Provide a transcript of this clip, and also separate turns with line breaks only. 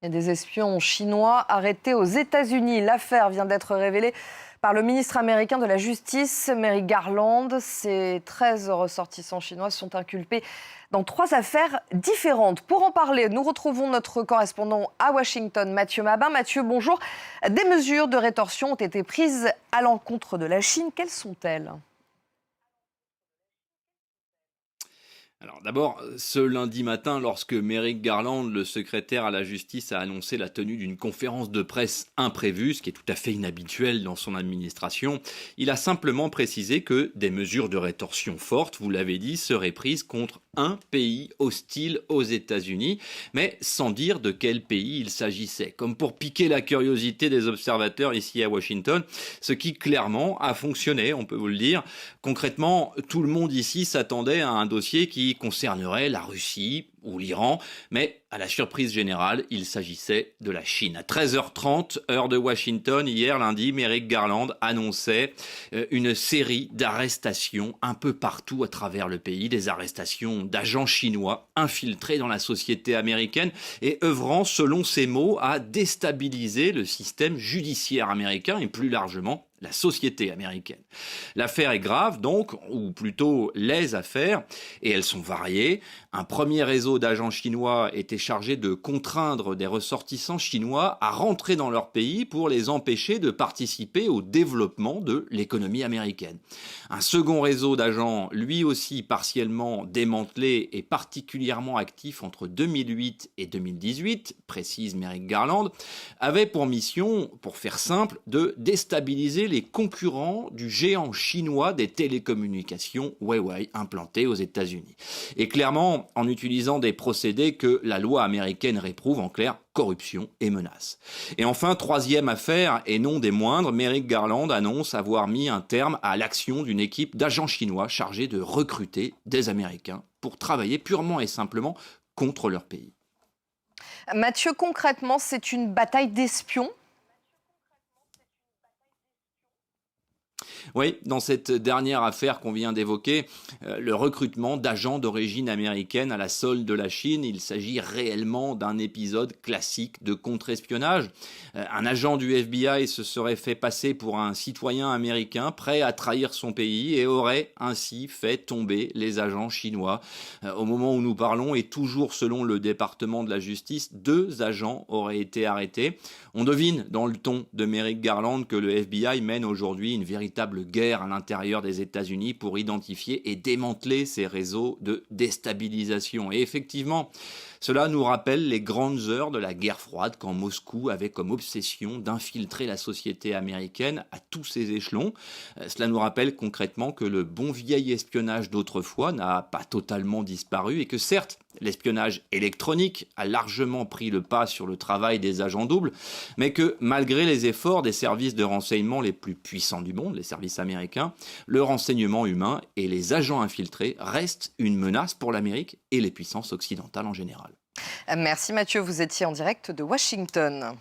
Il y a des espions chinois arrêtés aux États-Unis. L'affaire vient d'être révélée par le ministre américain de la Justice, Merrick Garland. Ces 13 ressortissants chinois sont inculpés dans 3 affaires différentes. Pour en parler, nous retrouvons notre correspondant à Washington, Mathieu Mabin. Mathieu, bonjour. Des mesures de rétorsion ont été prises à l'encontre de la Chine. Quelles sont-elles ?
Alors d'abord, ce lundi matin, lorsque Merrick Garland, le secrétaire à la justice, a annoncé la tenue d'une conférence de presse imprévue, ce qui est tout à fait inhabituel dans son administration, il a simplement précisé que des mesures de rétorsion fortes, vous l'avez dit, seraient prises contre un pays hostile aux États-Unis, mais sans dire de quel pays il s'agissait, comme pour piquer la curiosité des observateurs ici à Washington, ce qui clairement a fonctionné, on peut vous le dire. Concrètement, tout le monde ici s'attendait à un dossier qui concernerait la Russie ou l'Iran, mais à la surprise générale, il s'agissait de la Chine. À 13h30, heure de Washington, hier lundi, Merrick Garland annonçait une série d'arrestations un peu partout à travers le pays, des arrestations d'agents chinois infiltrés dans la société américaine et œuvrant, selon ses mots, à déstabiliser le système judiciaire américain et plus largement la société américaine. L'affaire est grave donc, ou plutôt les affaires, et elles sont variées. Un premier réseau d'agents chinois était chargé de contraindre des ressortissants chinois à rentrer dans leur pays pour les empêcher de participer au développement de l'économie américaine. Un second réseau d'agents, lui aussi partiellement démantelé et particulièrement actif entre 2008 et 2018, précise Merrick Garland, avait pour mission, pour faire simple, de déstabiliser les concurrents du géant chinois des télécommunications Huawei implanté aux États-Unis. Et clairement, en utilisant des procédés que la loi américaine réprouve, en clair, corruption et menaces. Et enfin, troisième affaire, et non des moindres, Merrick Garland annonce avoir mis un terme à l'action d'une équipe d'agents chinois chargés de recruter des Américains pour travailler purement et simplement contre leur pays.
Mathieu, concrètement, c'est une bataille d'espions ?
Oui, dans cette dernière affaire qu'on vient d'évoquer, le recrutement d'agents d'origine américaine à la solde de la Chine, il s'agit réellement d'un épisode classique de contre-espionnage. Un agent du FBI se serait fait passer pour un citoyen américain prêt à trahir son pays et aurait ainsi fait tomber les agents chinois. Au moment où nous parlons, et toujours selon le département de la justice, 2 agents auraient été arrêtés. On devine dans le ton de Merrick Garland que le FBI mène aujourd'hui une véritable guerre à l'intérieur des États-Unis pour identifier et démanteler ces réseaux de déstabilisation. Et effectivement, cela nous rappelle les grandes heures de la guerre froide quand Moscou avait comme obsession d'infiltrer la société américaine à tous ses échelons. Cela nous rappelle concrètement que le bon vieil espionnage d'autrefois n'a pas totalement disparu et que certes, l'espionnage électronique a largement pris le pas sur le travail des agents doubles, mais que malgré les efforts des services de renseignement les plus puissants du monde, les services américains, le renseignement humain et les agents infiltrés restent une menace pour l'Amérique et les puissances occidentales en général.
Merci Mathieu, vous étiez en direct de Washington.